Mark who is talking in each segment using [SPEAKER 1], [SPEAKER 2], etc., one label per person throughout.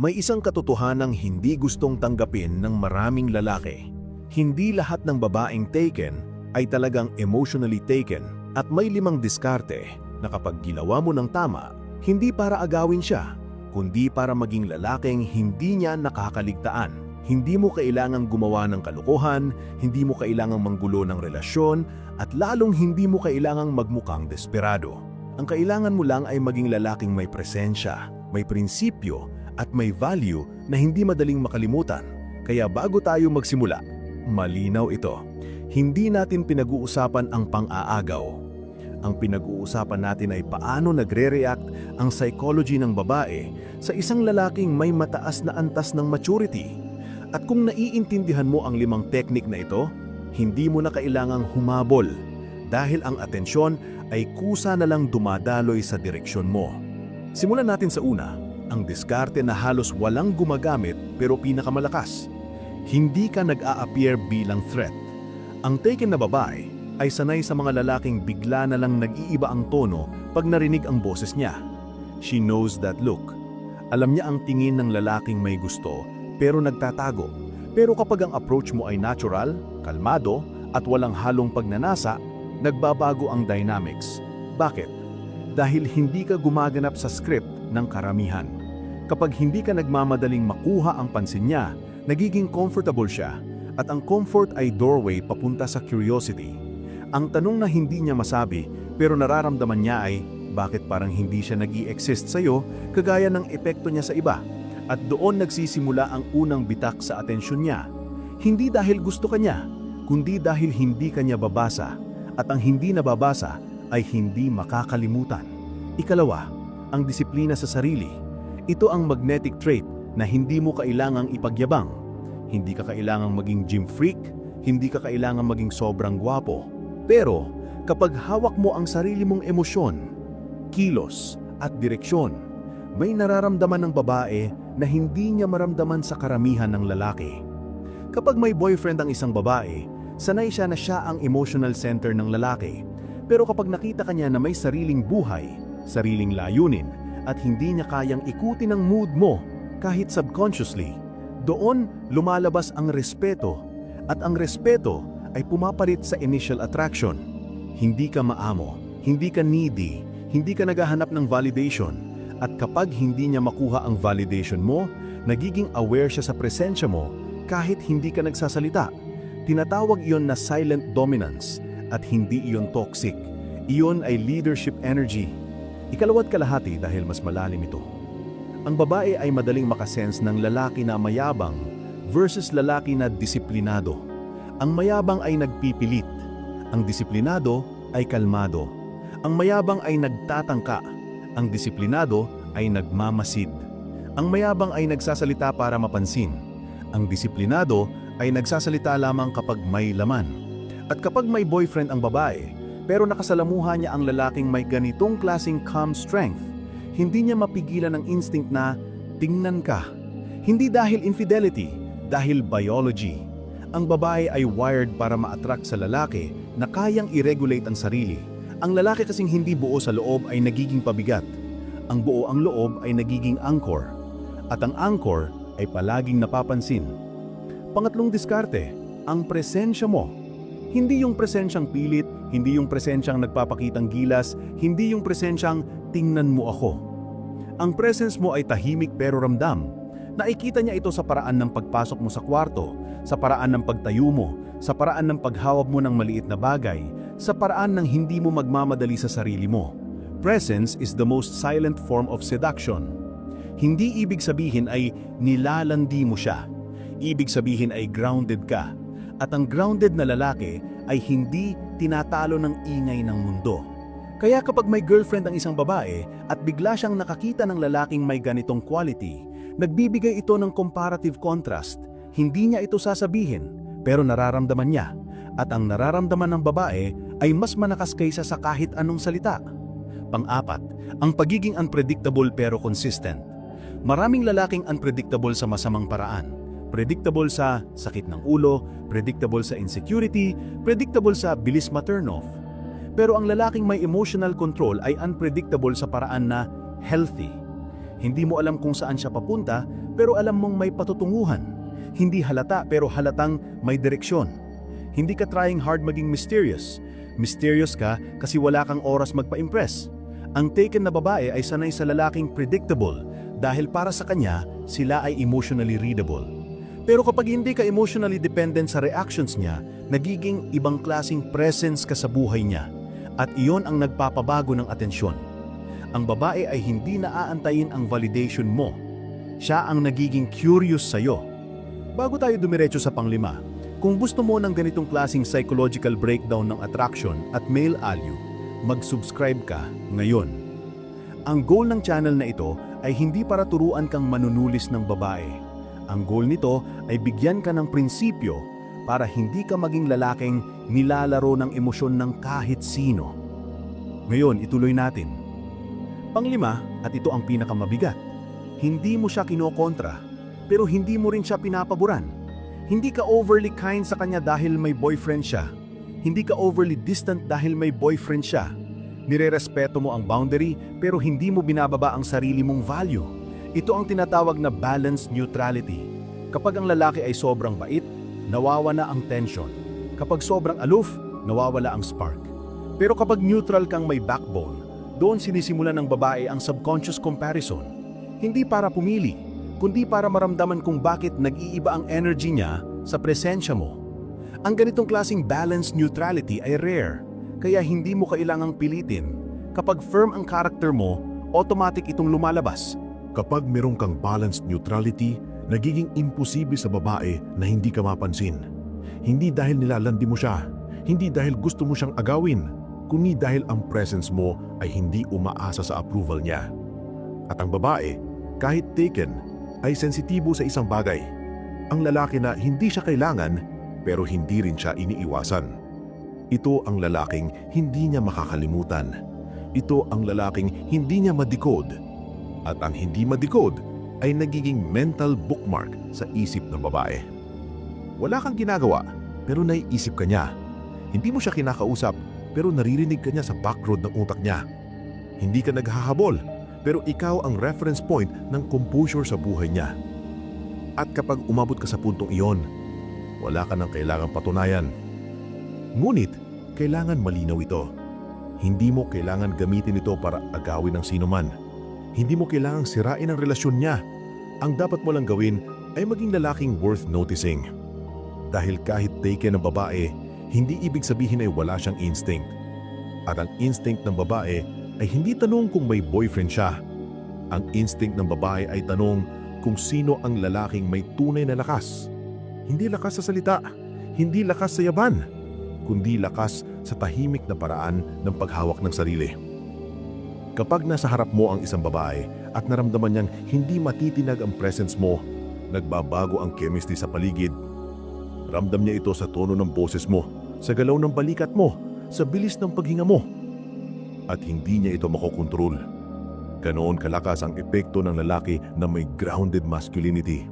[SPEAKER 1] May isang katotohanang hindi gustong tanggapin ng maraming lalaki. Hindi lahat ng babaeng taken ay talagang emotionally taken at may 5 diskarte na kapag ginawa mo ng tama, hindi para agawin siya, kundi para maging lalaking hindi niya nakakaligtaan. Hindi mo kailangang gumawa ng kalokohan, hindi mo kailangang manggulo ng relasyon, at lalong hindi mo kailangang magmukhang desperado. Ang kailangan mo lang ay maging lalaking may presensya, may prinsipyo, at may value na hindi madaling makalimutan. Kaya bago tayo magsimula, malinaw ito. Hindi natin pinag-uusapan ang pang-aagaw. Ang pinag-uusapan natin ay paano nagre-react ang psychology ng babae sa isang lalaking may mataas na antas ng maturity. At kung naiintindihan mo ang 5 teknik na ito, hindi mo na kailangang humabol dahil ang atensyon ay kusa na lang dumadaloy sa direksyon mo. Simulan natin sa una, ang diskarte na halos walang gumagamit pero pinakamalakas. Hindi ka nag-a-appear bilang threat. Ang taken na babae ay sanay sa mga lalaking bigla na lang nag-iiba ang tono pag narinig ang boses niya. She knows that look. Alam niya ang tingin ng lalaking may gusto pero nagtatago. Pero kapag ang approach mo ay natural, kalmado, at walang halong pagnanasa, nagbabago ang dynamics. Bakit? Dahil hindi ka gumaganap sa script ng karamihan. Kapag hindi ka nagmamadaling makuha ang pansin niya, nagiging comfortable siya, at ang comfort ay doorway papunta sa curiosity. Ang tanong na hindi niya masabi pero nararamdaman niya ay, bakit parang hindi siya nag-i-exist sa'yo kagaya ng epekto niya sa iba? At doon nagsisimula ang unang bitak sa atensyon niya. Hindi dahil gusto ka niya, kundi dahil hindi ka niya babasa. At ang hindi nababasa ay hindi makakalimutan. Ikalawa, ang disiplina sa sarili. Ito ang magnetic trait na hindi mo kailangang ipagyabang. Hindi ka kailangang maging gym freak, hindi ka kailangang maging sobrang gwapo. Pero kapag hawak mo ang sarili mong emosyon, kilos at direksyon, may nararamdaman ng babae na hindi niya maramdaman sa karamihan ng lalaki. Kapag may boyfriend ang isang babae, sanay siya na siya ang emotional center ng lalaki. Pero kapag nakita kanya na may sariling buhay, sariling layunin, at hindi niya kayang ikutin ang mood mo kahit subconsciously, doon lumalabas ang respeto. At ang respeto ay pumapalit sa initial attraction. Hindi ka maamo, hindi ka needy, hindi ka naghahanap ng validation. At kapag hindi niya makuha ang validation mo, nagiging aware siya sa presensya mo kahit hindi ka nagsasalita. Tinatawag iyon na silent dominance at hindi iyon toxic. Iyon ay leadership energy. Ikalawa't kalahati dahil mas malalim ito. Ang babae ay madaling makasense ng lalaki na mayabang versus lalaki na disiplinado. Ang mayabang ay nagpipilit. Ang disiplinado ay kalmado. Ang mayabang ay nagtatangka. Ang disiplinado ay nagmamasid. Ang mayabang ay nagsasalita para mapansin. Ang disiplinado ay nagsasalita lamang kapag may laman. At kapag may boyfriend ang babae, pero nakasalamuha niya ang lalaking may ganitong klaseng calm strength, hindi niya mapigilan ang instinct na tingnan ka. Hindi dahil infidelity, dahil biology. Ang babae ay wired para ma-attract sa lalaki na kayang i-regulate ang sarili. Ang lalaki kasing hindi buo sa loob ay nagiging pabigat. Ang buo ang loob ay nagiging anchor. At ang anchor ay palaging napapansin. Pangatlong diskarte, ang presensya mo. Hindi yung presensyang pilit, hindi yung presensyang nagpapakitang gilas, hindi yung presensyang tingnan mo ako. Ang presence mo ay tahimik pero ramdam. Nakikita niya ito sa paraan ng pagpasok mo sa kwarto, sa paraan ng pagtayo mo, sa paraan ng paghawak mo ng maliit na bagay, sa paraan ng hindi mo magmamadali sa sarili mo. Presence is the most silent form of seduction. Hindi ibig sabihin ay nilalandi mo siya. Ibig sabihin ay grounded ka. At ang grounded na lalaki ay hindi tinatalo ng ingay ng mundo. Kaya kapag may girlfriend ang isang babae at bigla siyang nakakita ng lalaking may ganitong quality, nagbibigay ito ng comparative contrast. Hindi niya ito sasabihin, pero nararamdaman niya. At ang nararamdaman ng babae ay mas malakas kaysa sa kahit anong salita. Pang-apat, ang pagiging unpredictable pero consistent. Maraming lalaking unpredictable sa masamang paraan. Predictable sa sakit ng ulo, predictable sa insecurity, predictable sa bilis ma-turn off. Pero ang lalaking may emotional control ay unpredictable sa paraan na healthy. Hindi mo alam kung saan siya papunta, pero alam mong may patutunguhan. Hindi halata pero halatang may direksyon. Hindi ka trying hard maging mysterious. Mysterious ka kasi wala kang oras magpa-impress. Ang taken na babae ay sanay sa lalaking predictable dahil para sa kanya, sila ay emotionally readable. Pero kapag hindi ka emotionally dependent sa reactions niya, nagiging ibang klaseng presence ka sa buhay niya. At iyon ang nagpapabago ng atensyon. Ang babae ay hindi naaantayin ang validation mo. Siya ang nagiging curious sa'yo. Bago tayo dumiretso sa panglima, kung gusto mo ng ganitong klaseng psychological breakdown ng attraction at male allure, mag-subscribe ka ngayon. Ang goal ng channel na ito ay hindi para turuan kang manunulis ng babae. Ang goal nito ay bigyan ka ng prinsipyo para hindi ka maging lalaking nilalaro ng emosyon ng kahit sino. Ngayon, ituloy natin. Panglima, at ito ang pinakamabigat. Hindi mo siya kinokontra, pero hindi mo rin siya pinapaboran. Hindi ka overly kind sa kanya dahil may boyfriend siya. Hindi ka overly distant dahil may boyfriend siya. Nirerespeto mo ang boundary pero hindi mo binababa ang sarili mong value. Ito ang tinatawag na balanced neutrality. Kapag ang lalaki ay sobrang bait, nawawala ang tension. Kapag sobrang aloof, nawawala ang spark. Pero kapag neutral kang may backbone, doon sinisimulan ng babae ang subconscious comparison. Hindi para pumili, kundi para maramdaman kung bakit nag-iiba ang energy niya sa presensya mo. Ang ganitong klaseng balanced neutrality ay rare, kaya hindi mo kailangang pilitin. Kapag firm ang character mo, automatic itong lumalabas.
[SPEAKER 2] Kapag merong kang balanced neutrality, nagiging imposible sa babae na hindi ka mapansin. Hindi dahil nilalandi mo siya, hindi dahil gusto mo siyang agawin, kundi dahil ang presence mo ay hindi umaasa sa approval niya. At ang babae, kahit taken, ay sensitibo sa isang bagay. Ang lalaki na hindi siya kailangan, pero hindi rin siya iniiwasan. Ito ang lalaking hindi niya makakalimutan. Ito ang lalaking hindi niya ma-decode. At ang hindi ma-decode ay nagiging mental bookmark sa isip ng babae. Wala kang ginagawa, pero naiisip ka niya. Hindi mo siya kinakausap, pero naririnig ka niya sa backroad ng utak niya. Hindi ka naghahabol, pero ikaw ang reference point ng composure sa buhay niya. At kapag umabot ka sa puntong iyon, wala ka nang kailangang patunayan. Ngunit, kailangan malinaw ito. Hindi mo kailangan gamitin ito para agawin ng sinuman. Hindi mo kailangang sirain ang relasyon niya. Ang dapat mo lang gawin ay maging lalaking worth noticing. Dahil kahit taken ng babae, hindi ibig sabihin ay wala siyang instinct. At ang instinct ng babae ay hindi tanong kung may boyfriend siya. Ang instinct ng babae ay tanong kung sino ang lalaking may tunay na lakas. Hindi lakas sa salita, hindi lakas sa yaban, kundi lakas sa tahimik na paraan ng paghawak ng sarili. Kapag nasa harap mo ang isang babae at naramdaman niyang hindi matitinag ang presence mo, nagbabago ang chemistry sa paligid. Ramdam niya ito sa tono ng boses mo, sa galaw ng balikat mo, sa bilis ng paghinga mo. At hindi niya ito makokontrol. Ganoon kalakas ang epekto ng lalaki na may grounded masculinity.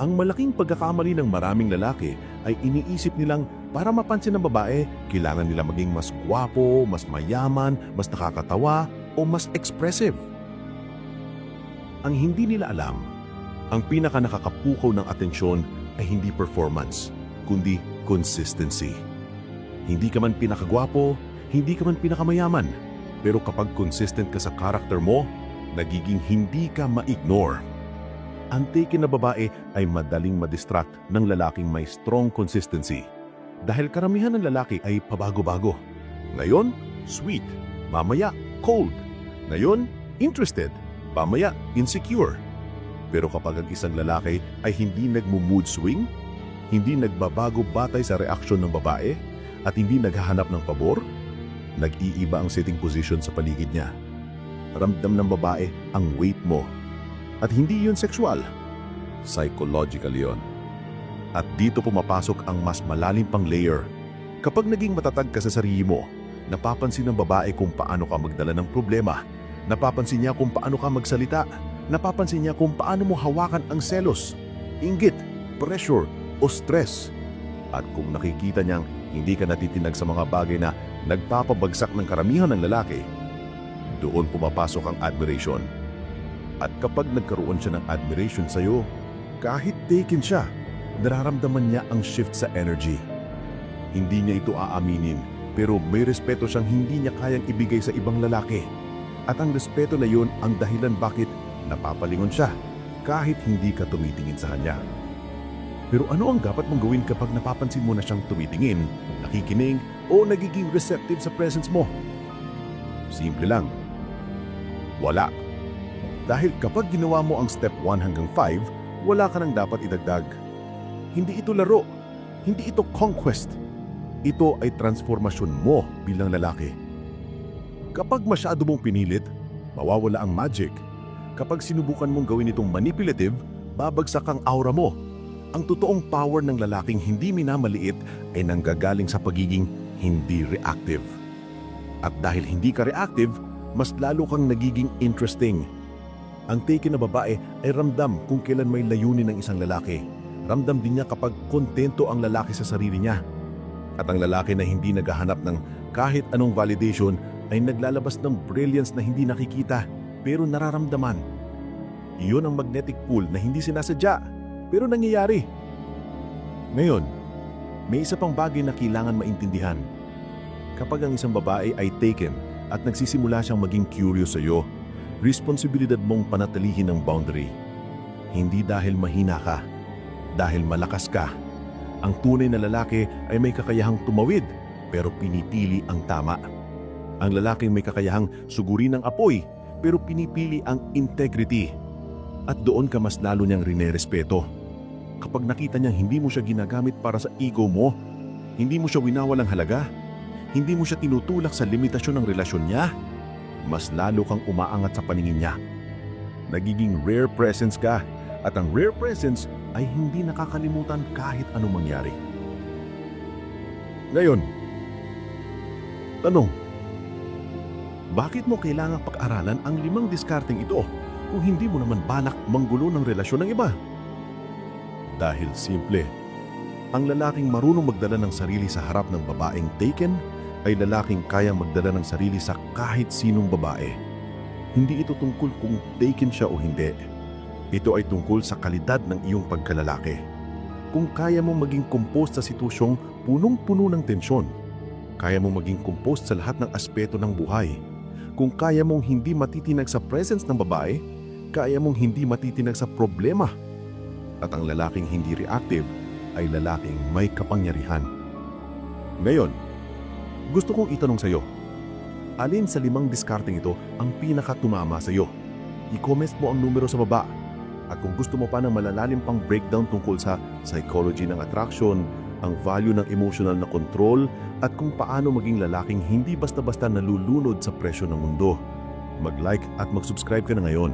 [SPEAKER 2] Ang malaking pagkakamali ng maraming lalaki ay iniisip nilang para mapansin ng babae, kailangan nila maging mas gwapo, mas mayaman, mas nakakatawa, o mas expressive. Ang hindi nila alam, ang pinaka-nakakapukaw ng atensyon ay hindi performance, kundi consistency. Hindi ka man pinakagwapo, hindi ka man pinakamayaman, pero kapag consistent ka sa character mo, nagiging hindi ka ma-ignore. Ang taken na babae ay madaling madistract ng lalaking may strong consistency. Dahil karamihan ng lalaki ay pabago-bago. Ngayon, sweet. Mamaya, cold. Ngayon, interested. Mamaya, insecure. Pero kapag ang isang lalaki ay hindi nagmo-mood swing, hindi nagbabago batay sa reaksyon ng babae, at hindi naghahanap ng pabor, nag-iiba ang sitting position sa paligid niya. Ramdam ng babae ang weight mo. At hindi yun sexual. Psychological yun. At dito pumapasok ang mas malalim pang layer. Kapag naging matatag ka sa sarili mo, napapansin ng babae kung paano ka magdala ng problema. Napapansin niya kung paano ka magsalita. Napapansin niya kung paano mo hawakan ang selos, inggit, pressure o stress. At kung nakikita niyang hindi ka natitinag sa mga bagay na nagpapabagsak ng karamihan ng lalaki, doon pumapasok ang admiration. At kapag nagkaroon siya ng admiration sa'yo, kahit taken siya, nararamdaman niya ang shift sa energy. Hindi niya ito aaminin, pero may respeto siyang hindi niya kayang ibigay sa ibang lalaki. At ang respeto na yun ang dahilan bakit napapalingon siya kahit hindi ka tumitingin sa kanya. Pero ano ang dapat mong gawin kapag napapansin mo na siyang tumitingin, nakikinig o nagiging receptive sa presence mo? Simple lang. Wala. Dahil kapag ginawa mo ang step 1 hanggang 5, wala ka nang dapat idagdag. Hindi ito laro. Hindi ito conquest. Ito ay transformasyon mo bilang lalaki. Kapag masyado mong pinilit, mawawala ang magic. Kapag sinubukan mong gawin itong manipulative, babagsak ang aura mo. Ang totoong power ng lalaking hindi minamaliit ay nanggagaling sa pagiging hindi reactive. At dahil hindi ka reactive, mas lalo kang nagiging interesting. Ang taken na babae ay ramdam kung kailan may layunin ng isang lalaki. Ramdam din niya kapag kontento ang lalaki sa sarili niya. At ang lalaki na hindi naghahanap ng kahit anong validation ay naglalabas ng brilliance na hindi nakikita pero nararamdaman. Iyon ang magnetic pull na hindi sinasadya pero nangyayari. Ngayon, may isa pang bagay na kailangan maintindihan. Kapag ang isang babae ay taken at nagsisimula siyang maging curious sa iyo, responsibilidad mong panatilihin ang boundary. Hindi dahil mahina ka, dahil malakas ka. Ang tunay na lalaki ay may kakayahang tumawid, pero pinipili ang tama. Ang lalaking may kakayahang sugurin ang apoy, pero pinipili ang integrity. At doon ka mas lalo niyang rinerespeto. Kapag nakita niyang hindi mo siya ginagamit para sa ego mo, hindi mo siya winawalang halaga, hindi mo siya tinutulak sa limitasyon ng relasyon niya, mas lalo kang umaangat sa paningin niya. Nagiging rare presence ka, at ang rare presence ay hindi nakakalimutan kahit anong mangyari. Ngayon, tanong, bakit mo kailangang pag-aralan ang 5 diskarteng ito kung hindi mo naman balak manggulo ng relasyon ng iba? Dahil simple, ang lalaking marunong magdala ng sarili sa harap ng babaeng taken ay lalaking kayang magdala ng sarili sa kahit sinong babae. Hindi ito tungkol kung taken siya o hindi. Ito ay tungkol sa kalidad ng iyong pagkalalaki. Kung kaya mong maging composed sa sitwasyong punong-puno ng tensyon, kaya mong maging composed sa lahat ng aspeto ng buhay, kung kaya mong hindi matitinag sa presence ng babae, kaya mong hindi matitinag sa problema. At ang lalaking hindi reactive ay lalaking may kapangyarihan. Ngayon, gusto kong itanong sa iyo, alin sa 5 diskarteng ito ang pinakatumama sa iyo? I-comment mo ang numero sa baba. At kung gusto mo pa ng malalalim pang breakdown tungkol sa psychology ng attraction, ang value ng emotional na control, at kung paano maging lalaking hindi basta-basta nalulunod sa presyo ng mundo, mag-like at mag-subscribe ka na ngayon.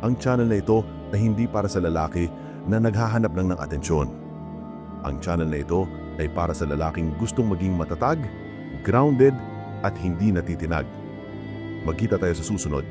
[SPEAKER 2] Ang channel na ito na hindi para sa lalaki na naghahanap lang ng atensyon. Ang channel na ito ay para sa lalaking gustong maging matatag, grounded, at hindi natitinag. Magkita tayo sa susunod.